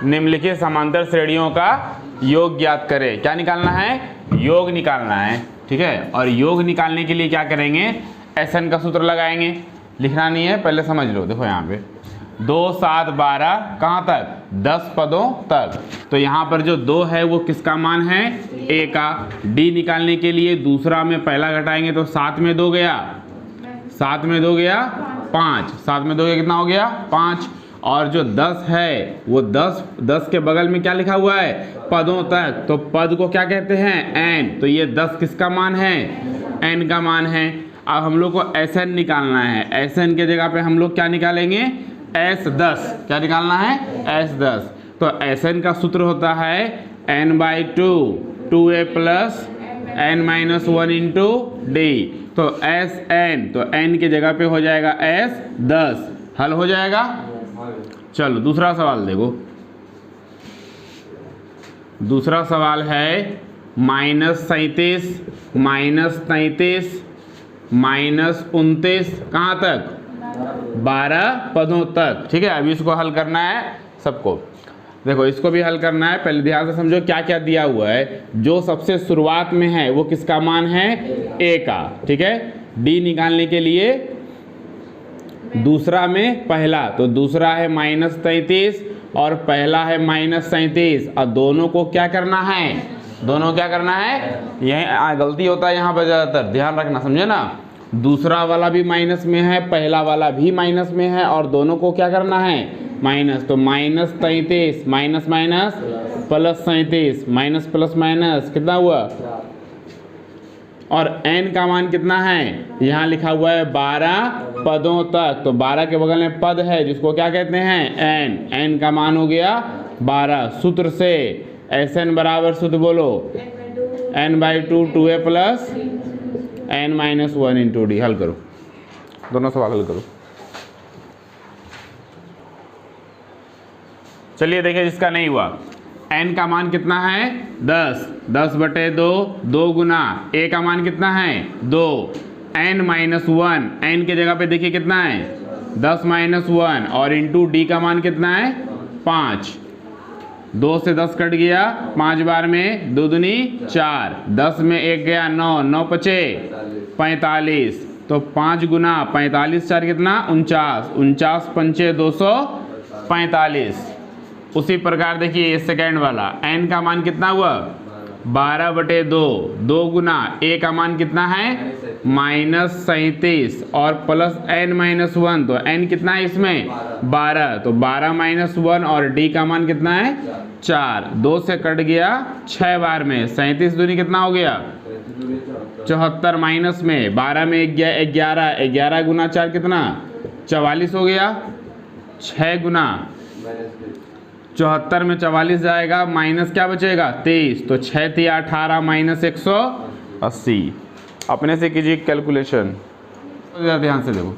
निम्नलिखित समांतर श्रेणियों का योग ज्ञात करें। क्या निकालना है? योग निकालना है। ठीक है, और योग निकालने के लिए क्या करेंगे? SN का सूत्र लगाएंगे। लिखना नहीं है, पहले समझ लो। देखो यहाँ पे 2 7 12 कहाँ तक? 10 पदों तक। तो यहाँ पर जो 2 है वो किसका मान है? A का। D निकालने के लिए दूसरा में पहला घटाएंगे तो 7 में 2 गया, 7 में 2 गया 5, 7 में 2 गया कितना हो गया? 5। और जो 10 है वो 10 के बगल में क्या लिखा हुआ है? पदों तक। तो पद को क्या कहते हैं? n। तो ये 10 किसका मान है? n का मान है। अब हम लोग को SN निकालना है। SN के जगह पे हम लोग क्या निकालेंगे? S10। क्या निकालना है? S10। तो SN का सूत्र होता है n/2 2a plus n-1 into D। तो SN, तो n के जगह पे हो जाएगा S10। हल हो जाएगा। चलो दूसरा सवाल देखो। दूसरा सवाल है -37 -33 -29 कहाँ तक? 12 पदों तक। ठीक है, अभी इसको हल करना है सबको। देखो इसको भी हल करना है। पहले ध्यान से समझो क्या क्या दिया हुआ है। जो सबसे शुरुआत में है वो किसका मान है? A का। ठीक है, D निकालने के लिए दूसरा में पहला, तो दूसरा है -33 और पहला है -37। और दोनों को क्या करना है? दोनों क्या करना है? यही गलती होता है यहाँ पर ज़्यादातर, ध्यान रखना, समझे ना। दूसरा वाला भी माइनस में है, पहला वाला भी माइनस में है, और दोनों को क्या करना है? माइनस। तो -33 minus minus plus 37 minus plus minus कितना हुआ? और n का मान कितना है? यहाँ लिखा हुआ है 12 पदों तक। तो 12 के बगल में पद है जिसको क्या कहते हैं? n। n का मान हो गया 12। सूत्र से SN बराबर सूत्र बोलो n/2 2a plus n-1 into D। हल करो, दोनों सवाल हल करो। चलिए देखिए जिसका नहीं हुआ। n का मान कितना है? 10। 10/2 2 गुना A का मान कितना है? 2। n-1 n के जगह पे देखिए कितना है? 10-1 और इंटू D का मान कितना है? 5। 2 से 10 कट गया, 5 बार में 2 दूनी 4, 10 में 1 गया 9, 9 पचे 45। तो 5 गुना 45 4 कितना? 49, 49 पंचे 245। उसी प्रकार देखिए ये सेकेंड वाला n का मान कितना हुआ? 12/2 2 गुना A का मान कितना है? -37 और प्लस n-1। तो n कितना है इसमें? 12। तो 12-1 और D का मान कितना है? 4। 2 से कट गया 6 बार में, 37 दूनी कितना हो गया? 74 माइनस में 12 में 11, 11 गुना 4 कितना? 44 हो गया। 6 गुना 74 में 44 जाएगा, माइनस क्या बचेगा? 23। तो 6 × 18 माइनस 180। अपने से कीजिए कैलकुलेशन। ध्यान से देखो,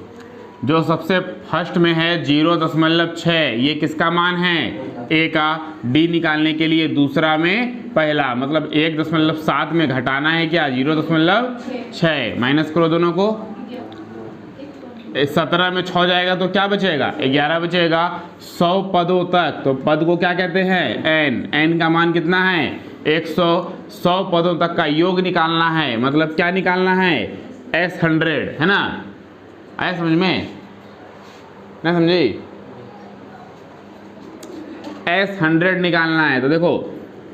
जो सबसे फर्स्ट में है 0.6 ये किसका मान है? A का। D निकालने के लिए दूसरा में पहला, मतलब 1.7 में घटाना है क्या? 0.6। माइनस करो दोनों को। 17 में 6 जाएगा तो क्या बचेगा? 11 बचेगा। 100 पदों तक, तो पद को क्या कहते हैं? n। n का मान कितना है? 100। 100 पदों तक का योग निकालना है, मतलब क्या निकालना है? S100, है ना? आया समझ में? ना समझी? S100 निकालना है। तो देखो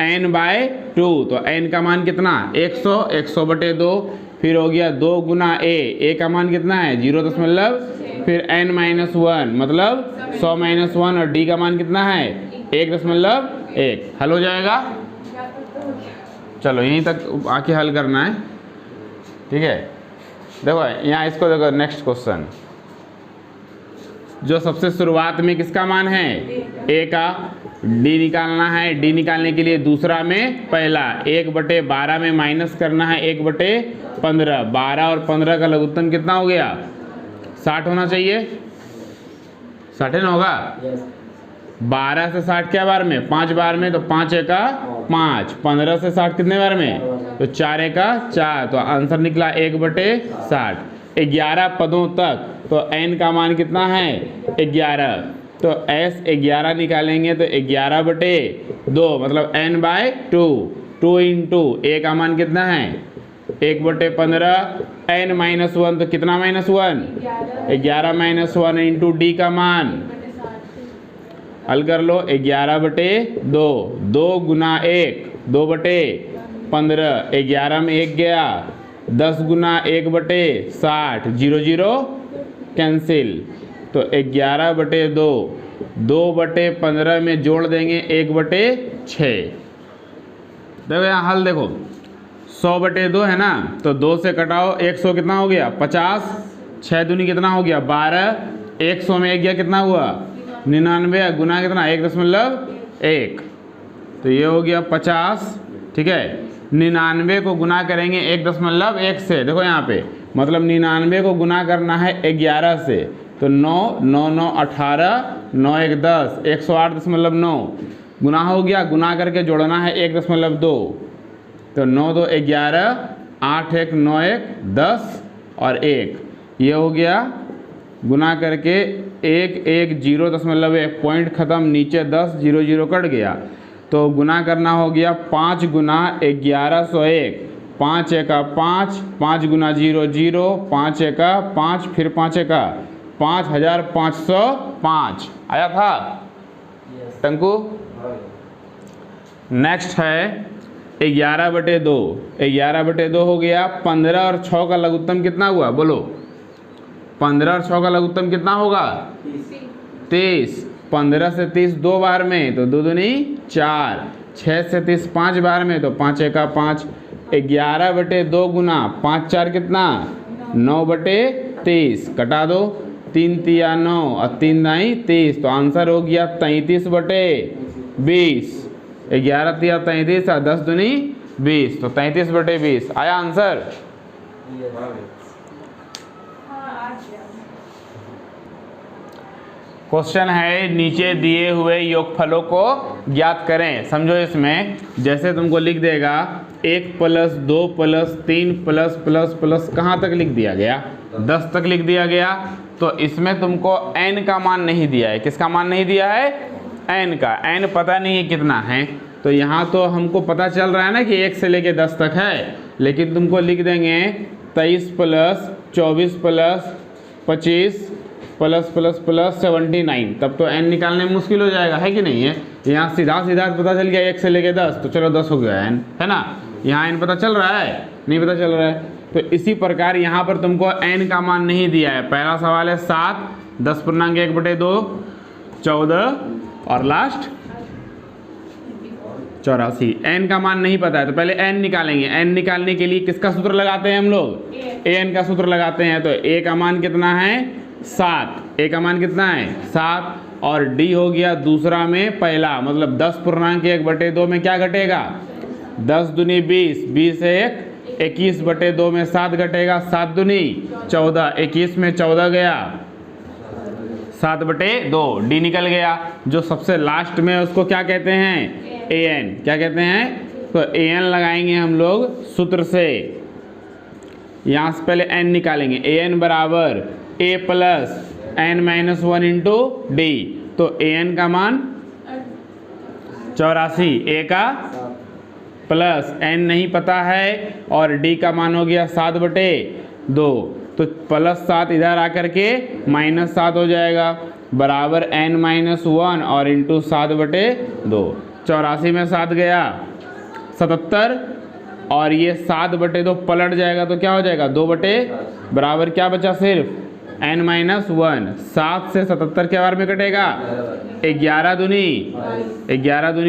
n/2, तो n का मान कितना? 100। 100/2 फिर हो गया 2 गुना A का मान कितना है? 0. फिर n-1 मतलब 100-1 और D का मान कितना है? 1.1। हल हो जाएगा। चलो यहीं तक आके हल करना है। ठीक है, देखो यहाँ इसको देखो। नेक्स्ट क्वेश्चन, जो सबसे शुरुआत में किसका मान है? A का। D निकालना है। D निकालने के लिए दूसरा में पहला, 1/12 में माइनस करना है 1/15। 12 और 15 का लघुत्तम कितना हो गया? 60 होना चाहिए। 60 ना होगा? 12 से 60 क्या बार में? 5 बार में। तो 5 एका 5। 15 से 60 कितने बार में? तो 4 एका 4। तो आंसर निकला 1/60। 11 पदों तक। तो n का मान कितना है? 11। तो s 11 निकालेंगे तो 11/2 मतलब n/2, 2 इंटू a का मान कितना है 1/15, n-1 तो कितना -1 11-1 इंटू d का मान हल कर लो 11/2, 2 गुना 1 2/15, 11 में 1 गया, 10 गुना 1/60, 0 0 कैंसिल, तो 11/2, 2/15 में जोड़ देंगे 1/6। देखो यहाँ हल देखो 100/2 है ना, तो 2 से कटाओ 100 कितना हो गया 50, 6 दूनी कितना हो गया 12, 100 में 1 गया कितना हुआ 99, गुना कितना 1.1, तो ये हो गया 50। ठीक है, 99 को गुना करेंगे 1.1 से, देखो यहाँ पे मतलब 99 को गुना करना है 11 से, तो 9 9 9 18, 9 1 10, 108.9 गुना हो गया, गुना करके जोड़ना है 1.2, तो 9 2 11, 8 1 9 1 10 और 1, ये हो गया गुना करके 1 1 0.1 पॉइंट ख़त्म, नीचे 10 0 0 कट गया, तो गुना करना हो गया 5 गुना 1101, 5 एका 5, 5 गुना 0 0, 5 एका 5, फिर 5 एका 5505 आया था टंकू। नेक्स्ट है 11/2, 11/2 हो गया, 15 और 6 का लघुत्तम कितना हुआ बोलो, 15 और 6 का लघुत्तम कितना होगा 30, 15 से 30 2 बार में तो 2 दूनी 4, 6 से 30 5 बार में तो 5 एका 5, 11/2 गुना 5 4 कितना 9/30, कटा दो 3 तिया 9 और 3 दाई 30, तो आंसर हो गया 33/20, 11 तिया 33 और 10 दूनी 20, तो 33/20 आया आंसर। क्वेश्चन है नीचे दिए हुए योगफलों को ज्ञात करें। समझो इसमें जैसे तुमको लिख देगा 1 + 2 + 3 +++ कहाँ तक लिख दिया गया 10 तक लिख दिया गया, तो इसमें तुमको n का मान नहीं दिया है। किसका मान नहीं दिया है n का, n पता नहीं है कितना है, तो यहाँ तो हमको पता चल रहा है ना कि 1 से लेके 10 तक है, लेकिन तुमको लिख देंगे 23 + 24 + 25 ++ 79, तब तो n निकालने में मुश्किल हो जाएगा, है कि नहीं है। यहाँ सीधा पता चल गया 1 से लेके 10, तो चलो 10 हो गया n, है ना। यहाँ n पता चल रहा है नहीं पता चल रहा है, तो इसी प्रकार यहाँ पर तुमको n का मान नहीं दिया है। पहला सवाल है 7, 10.1/2 14 और लास्ट 84, n का मान नहीं पता है, तो पहले n निकालेंगे। n निकालने के लिए किसका सूत्र लगाते हैं हम लोग an का सूत्र लगाते हैं, तो a का मान कितना है 7, a का मान कितना है 7, और d हो गया दूसरा में पहला, मतलब 10.1/2 में क्या घटेगा 10 दूनी 20, 20 से 1 21/2 में 7 घटेगा, 7 दूनी 14, 21 में 14 गया 7/2, d निकल गया। जो सबसे लास्ट में उसको क्या कहते हैं an, क्या कहते हैं, तो an लगाएंगे हम लोग सूत्र से। यहाँ से पहले n निकालेंगे, an बराबर a + n-1 इंटू d, तो an का मान 84, a का प्लस n नहीं पता है और d का मान हो गया 7/2, तो +7 इधर आकर के -7 हो जाएगा, बराबर n-1 और इंटू 7/2, 84 में 7 गया 77, और ये 7/2 पलट जाएगा तो क्या हो जाएगा 2 बराबर क्या बचा सिर्फ n-1, 7 से 77 के बार में कटेगा 11 दूनी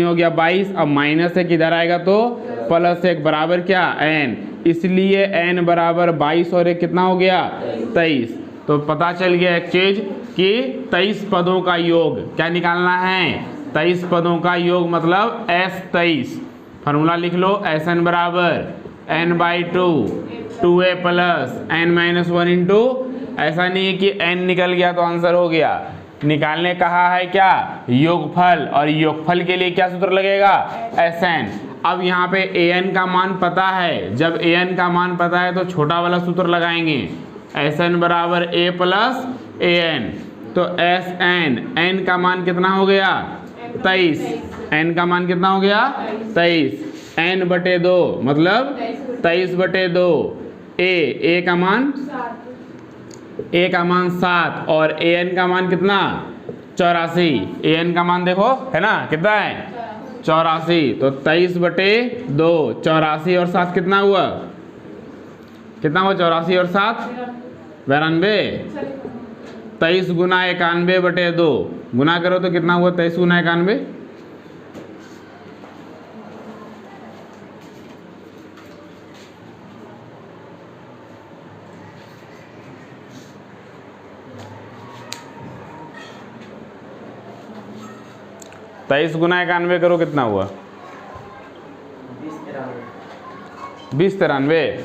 हो गया 22, अब -1 इधर आएगा तो +1 बराबर क्या n, इसलिए n बराबर 22 और 1 कितना हो गया 23। तो पता चल गया एक चीज कि 23 पदों का योग क्या निकालना है, 23 पदों का योग मतलब S23। फार्मूला लिख लो, Sn बराबर n/2 2a + n-1 इंटू, ऐसा नहीं है कि n निकल गया तो आंसर हो गया, निकालने कहा है क्या योगफल, और योगफल के लिए क्या सूत्र लगेगा Sn। अब यहाँ पे an का मान पता है, जब an का मान पता है तो छोटा वाला सूत्र लगाएंगे, Sn बराबर a + an, तो एस एन का मान कितना हो गया 23, एन का मान कितना हो गया 23, एन बटे 2 मतलब 23 बटे 2, ए का मान 7 और ए एन का मान कितना 84, ए एन का मान देखो है ना कितना है 84, तो 23 बटे 2, 84 और 7 कितना हुआ 84 और 7 92, 23 गुना 91 बटे 2 गुना करो तो कितना हुआ 23 गुना 91, तेईस गुना 91 करो कितना हुआ 20 93,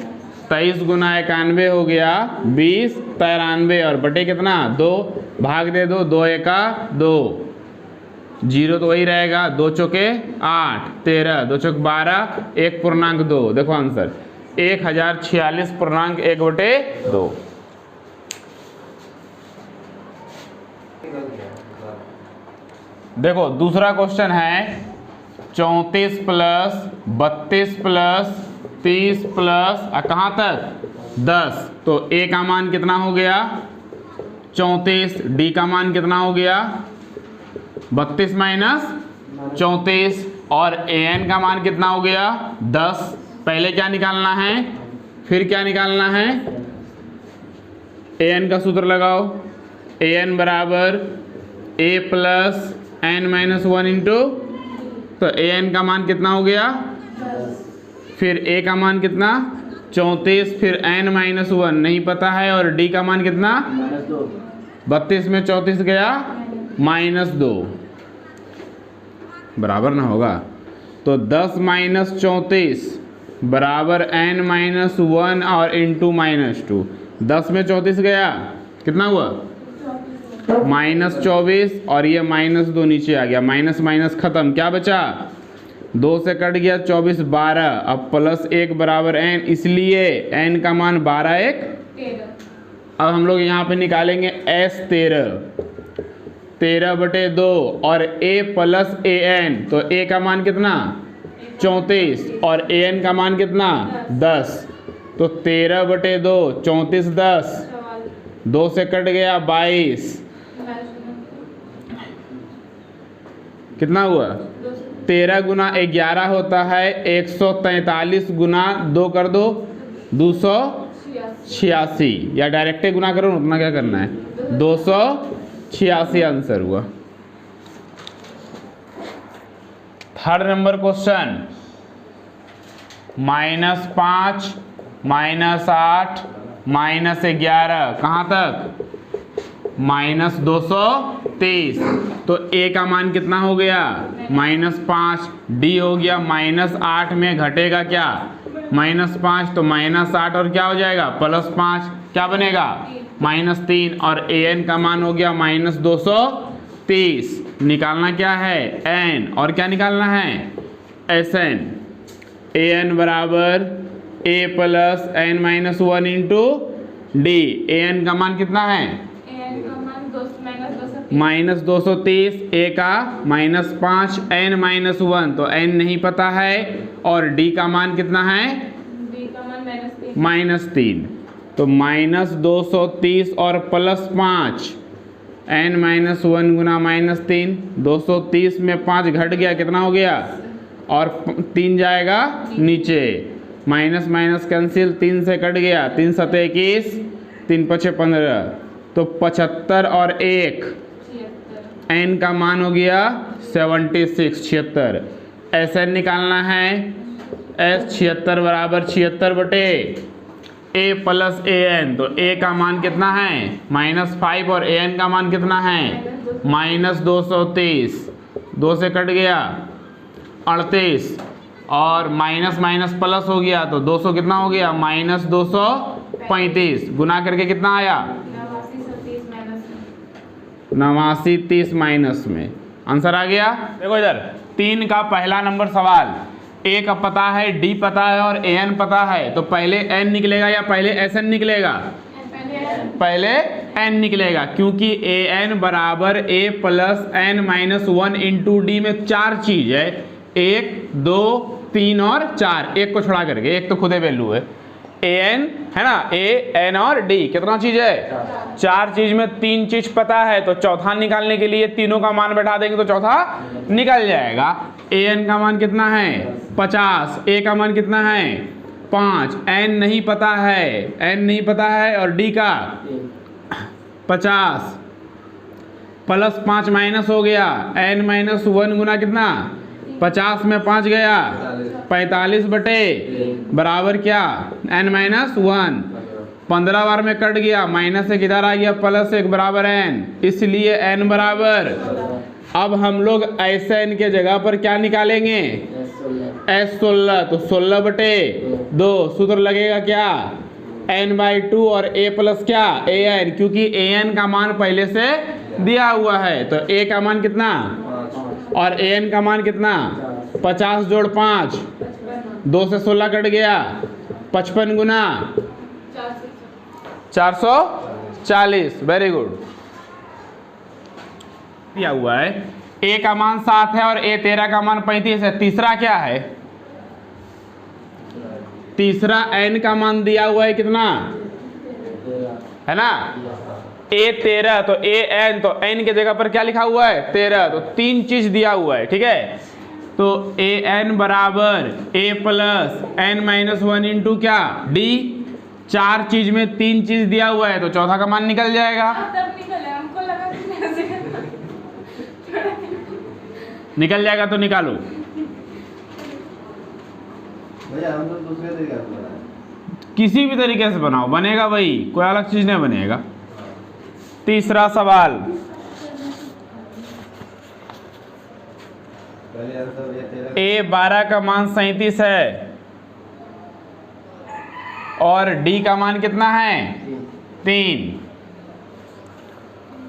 23 गुना 91 हो गया 20 93 और बटे कितना 2 भाग दे दो 2 एका 2, 0 तो वही रहेगा, 2 चौके 8 13, 2 चौक 12, 1 पूर्णांक 2, देखो आंसर 1046 पूर्णांक 1 बटे 2। देखो दूसरा क्वेश्चन है 34 प्लस 32 प्लस 30 प्लस कहाँ तक 10, तो ए का मान कितना हो गया 34, डी का मान कितना हो गया 32 माइनस 34 और ए एन का मान कितना हो गया 10। पहले क्या निकालना है फिर क्या निकालना है, ए एन का सूत्र लगाओ, ए एन बराबर ए प्लस एन माइनस 1 इंटू, तो ए एन का मान कितना हो गया 10, फिर ए का मान कितना 34, फिर एन माइनस 1 नहीं पता है और डी का मान कितना 32 में 34 गया -2 बराबर ना होगा, तो 10 माइनस 34 बराबर एन माइनस 1 और इंटू -2, 10 में 34 गया कितना हुआ -24 और ये -2 नीचे आ गया, माइनस माइनस खत्म, क्या बचा 2 से कट गया 24 12, अब प्लस 1 बराबर n, इसलिए n का मान 12 1 13। अब हम लोग यहाँ पे निकालेंगे s 13 बटे 2 और a प्लस a n, तो a का मान कितना 34 और a n का मान कितना 10, तो 13 बटे 2 34 10, 2 से कट गया 22, कितना हुआ 13 गुना 11 होता है 143 गुना 2 कर दो 286, या डायरेक्ट गुना करो उतना क्या करना है 286 आंसर हुआ। थर्ड नंबर क्वेश्चन -5 -8 -11 कहाँ तक -230, तो a का मान कितना हो गया -5, d हो गया -8 में घटेगा क्या -5, तो -8 और क्या हो जाएगा +5, क्या बनेगा -3 और a n का मान हो गया -230। निकालना क्या है n और क्या निकालना है एस एन, a n बराबर a plus n minus 1 into D, a n का मान कितना है -230, a का -5 n -1, तो n नहीं पता है और d का मान कितना है -3, तो -230 और +5 n -1 गुना -3, 230 में 5 घट गया कितना हो गया और 3 जाएगा नीचे, माइनस माइनस कैंसिल, 3 से कट गया, 3 7 21, 3 5 15, तो 75 और 1 n का मान हो गया 76। एस एन निकालना है, s 76 बराबर 76 बटे a प्लस ए एन, तो a का मान कितना है -5 और a n का मान कितना है -230, 2 से कट गया 38 और माइनस माइनस प्लस हो गया, तो 200 कितना हो गया -235, गुना करके कितना आया 89 30 माइनस में, आंसर आ गया। देखो इधर 3 का पहला नंबर सवाल, ए का पता है, डी पता है और ए एन पता है, तो पहले एन निकलेगा या पहले एस एन निकलेगा पहले n निकलेगा, क्योंकि an बराबर a plus n minus 1 into D में 4 चीज है, 1 2 3 और 4, एक को छोड़ा करके, एक तो खुदे वैल्यू है an है ना, a n और d कितना चीज है, 4 चीज में 3 चीज पता है, तो चौथा निकालने के लिए तीनों का मान बैठा देंगे तो चौथा निकल जाएगा। an का मान कितना है 50, a का मान कितना है 5, n नहीं पता है और d का 50 प्लस 5 माइनस हो गया, n माइनस 1 गुना कितना 50 में 5 गया 45 बटे बराबर क्या n माइनस 1, 15 बार में कट गया, माइनस एक इधर आ गया, प्लस एक बराबर n, इसलिए n बराबर, अब हम लोग ऐसे n के जगह पर क्या निकालेंगे S16, तो 16 बटे 2 सूत्र लगेगा क्या n/2 और a प्लस क्या an, क्योंकि an का मान पहले से दिया हुआ है, तो a का मान कितना और an का मान कितना 50 जोड़ 5, 2 से 16 कट गया, 55 गुना 440, वेरी गुड। दिया हुआ है a का मान 7 है और a 13 का मान 35 है, तीसरा क्या है, तीसरा n का मान दिया हुआ है कितना है ना, a 13, तो a n, तो n के जगह पर क्या लिखा हुआ है 13, तो 3 चीज दिया हुआ है, ठीक है, तो a n बराबर a plus n minus 1 into क्या d, 4 चीज में 3 चीज दिया हुआ है, तो चौथा का मान निकल जाएगा, निकल जाएगा तो निकालो। किसी भी तरीके से बनाओ, बनेगा वही, कोई अलग चीज नहीं बनेगा। तीसरा सवाल, a12 का मान 37 है और d का मान कितना है 3,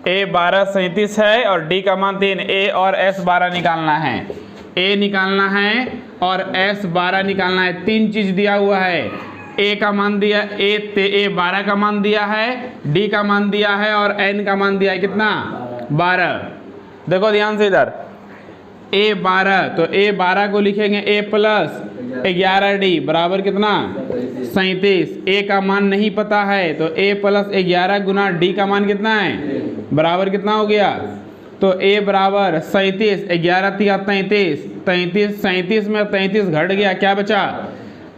a12 37 है और d का मान 3, a और s12 निकालना है, a निकालना है और s12 निकालना है, 3 चीज दिया हुआ है, a का मान दिया, a12 का मान दिया है, d का मान दिया है और n का मान दिया है कितना 12। देखो ध्यान से इधर, a12, तो a12 को लिखेंगे a प्लस 11d बराबर कितना 37, a का मान नहीं पता है, तो a प्लस 11 गुना d का मान कितना है बराबर कितना हो गया, तो a बराबर 37, 11 तिया 33, 37 में 33 घट गया, क्या बचा,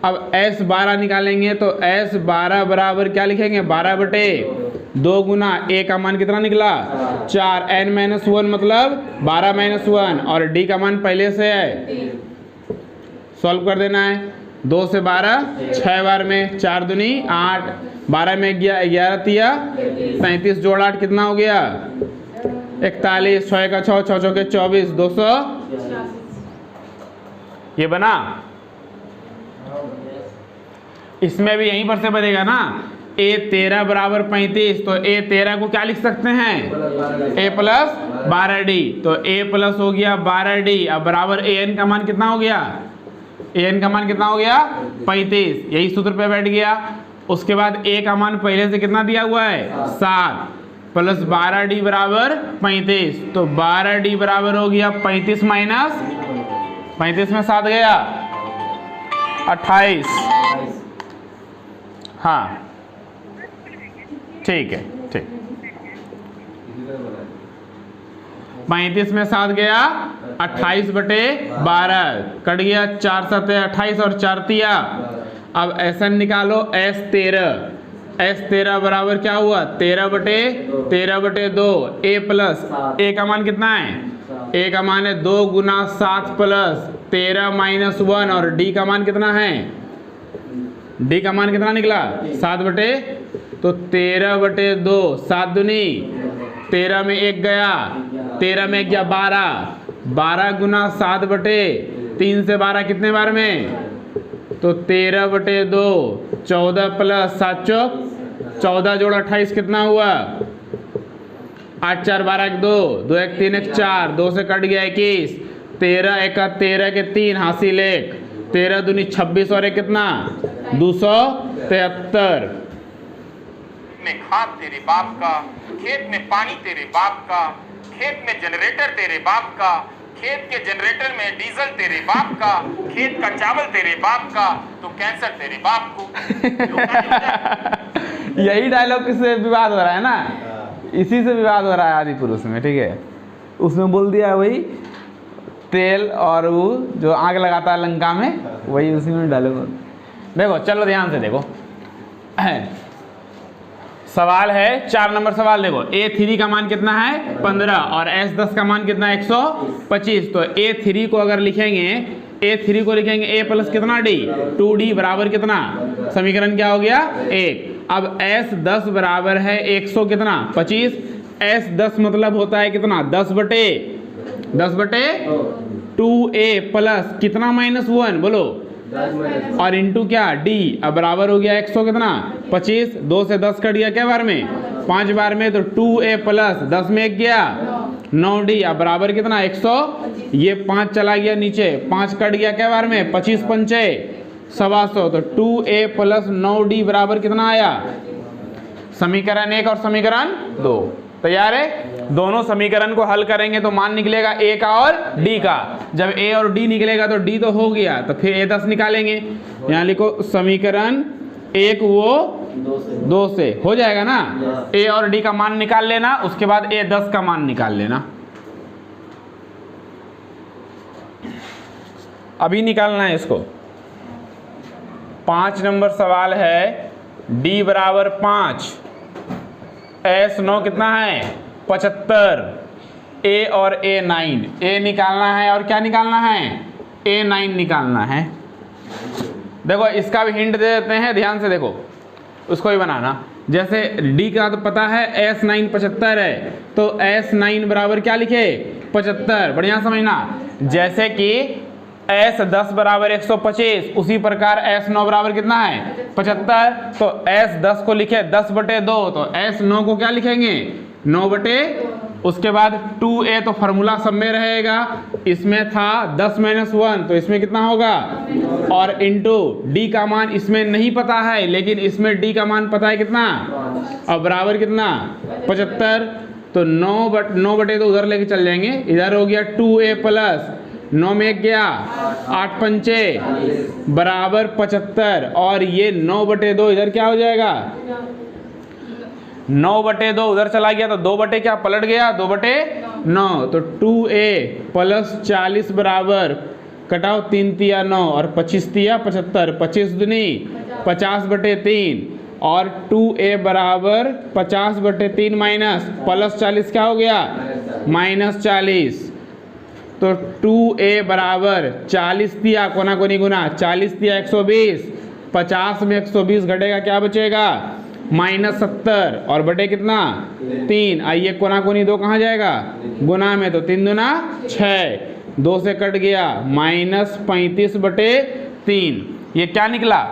अब s12 निकालेंगे, तो s12 बराबर क्या लिखेंगे 12 बटे 2 गुना a का मान कितना निकला 4, n माइनस 1 मतलब 12 माइनस 1 और d का मान पहले से है, सॉल्व कर देना है, 2 से 12 6 बार में, 4 दूनी 8, 12 में गया 11 तिया 37 जोड़ 8 कितना हो गया 41, 6 का 6, 6 चौके 24, 200, ये बना। इसमें भी यहीं पर से बनेगा ना, a13 बराबर 35, तो a13 को क्या लिख सकते हैं a प्लस 12d, तो a प्लस हो गया 12d, अब बराबर an का मान कितना हो गया, an का मान कितना हो गया 35, यही सूत्र पे बैठ गया। उसके बाद a का मान पहले से कितना दिया हुआ है 7 प्लस 12d बराबर 35, तो 12d बराबर हो गया 35 माइनस 35 में 7 गया 28, हाँ ठीक है, ठीक, 35 में 7 गया 28 बटे 12 कट गया, 4 7 28 और 4 तिया, अब SN निकालो, S13 बराबर क्या हुआ 13 बटे 2, a प्लस a का मान कितना है, a का मान है 2 गुना 7 प्लस 13 माइनस 1 और d का मान कितना है, d का मान कितना निकला 7 बटे, तो 13 बटे 2, 7 दूनी 13 में 1 गया, 13 में 1 गया 12, 12 गुना 7 बटे 3 से 12 कितने बार में, तो 13 बटे 2, 14 प्लस 7 चौक 14 जोड़ 28 कितना हुआ 8 4 12 2, 2 1 3 1 4, 2 से कट गया 21, 13 1 13 के 3 हासिल 1, 13 दूनी 26 और 1 कितना 273, में खाद तेरे बाप का, खेत में पानी तेरे बाप का, खेत में जनरेटर तेरे बाप का, खेत के जनरेटर में डीजल तेरे बाप का, खेत का चावल तेरे बाप का, तो कैंसर तेरे बाप को। यही डायलॉग किससे विवाद हो रहा है ना, इसी से विवाद हो रहा है आदि पुरुष में, ठीक है। उसमें बोल दिया वही तेल और वो जो आग लगाता है लंका में, वही उसी में डायलॉग। देखो चलो ध्यान से देखो, सवाल है 4 नंबर सवाल। देखो A3 का मान कितना है 15 और S10 का मान कितना है 125। तो A3 को अगर लिखेंगे, A3 को लिखेंगे A प्लस कितना D, 2D बराबर कितना, समीकरण क्या हो गया 1। अब S10 बराबर है 100 कितना 25, S10 मतलब होता है कितना 10 बटे 2A प्लस कितना -1 बोलो, और इंटू क्या D। अब बराबर हो गया 100 कितना 25, 2 से 10 कट गया क्या बार में 5 बार में, तो 2A प्लस 10 में 1 गया 9D। अब बराबर कितना 100, ये 5 चला गया नीचे, 5 कट गया क्या बार में 25 पंचे 125, तो 2A प्लस 9D बराबर कितना आया, समीकरण 1 और समीकरण 2। तैयार है। दोनों समीकरण को हल करेंगे तो मान निकलेगा A का और D का। जब A और D निकलेगा तो D तो हो गया, तो फिर A10 निकालेंगे। यहाँ लिखो समीकरण 1 वो 2 से हो जाएगा ना। A और D का मान निकाल लेना, उसके बाद A10 का मान निकाल लेना। अभी निकालना है इसको। 5 नंबर सवाल है, D बराबर 5, S9 कितना है 75, A और A9, A निकालना है और क्या निकालना है A9 निकालना है। देखो इसका भी हिंट दे देते हैं, ध्यान से देखो, उसको भी बनाना। जैसे D का तो पता है S9 75 है, तो S9 बराबर क्या लिखे 75। बढ़िया समझना, जैसे कि S10 बराबर 125, उसी प्रकार S9 बराबर कितना है 75। तो S10 को लिखे 10 बटे 2, तो S9 को क्या लिखेंगे 9 बटे, उसके बाद 2A तो फॉर्मूला सब में रहेगा, इसमें था 10 - 1, तो इसमें कितना होगा, और इंटू D का मान इसमें नहीं पता है, लेकिन इसमें D का मान पता है कितना, और बराबर कितना 75। तो 9 बटे तो उधर लेके चल जाएंगे, इधर हो गया 2A प्लस 9 में 1 गया 8 पंचे बराबर 75, और ये 9 बटे 2 इधर क्या हो जाएगा 9 बटे 2 उधर चला गया, तो 2 बटे क्या पलट गया 2 बटे 9। तो 2A प्लस 40 बराबर कटाओ 3 तिया 9 और 25 तिया 75, 25 दूनी 50 बटे 3, और 2A बराबर 50 बटे 3 माइनस प्लस 40 क्या हो गया -40। तो 2A बराबर 40 तिया कोना कोनी गुना 40 तिया 120, 50 में 120 घटेगा क्या बचेगा -70, और बटे कितना 3। आइए कोना कोनी 2 कहाँ जाएगा गुना में, तो 3 दूना 6, 2 से कट गया -35 बटे 3। ये क्या निकला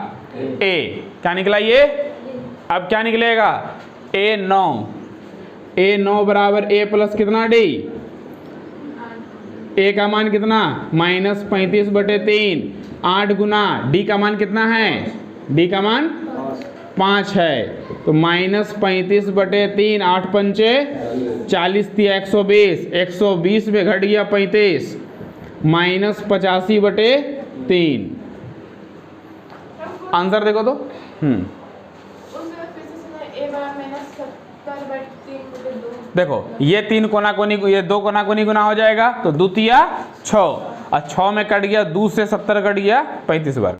A, क्या निकला ये, अब क्या निकलेगा A9 बराबर A प्लस कितना D, A का मान कितना -35 बटे 3, 8 गुना D का मान कितना है, D का मान 5 है, तो -35 बटे 3, 8 पंचे 40 तिया 120, 120 में घट गया 35, -85 बटे 3। आंसर देखो तो देखो ये 3 कोना कोनी, ये 2 कोना कोनी गुना हो जाएगा, तो 2 तिया 6, और 6 में कट गया 2 से 70 कट गया 35 बार।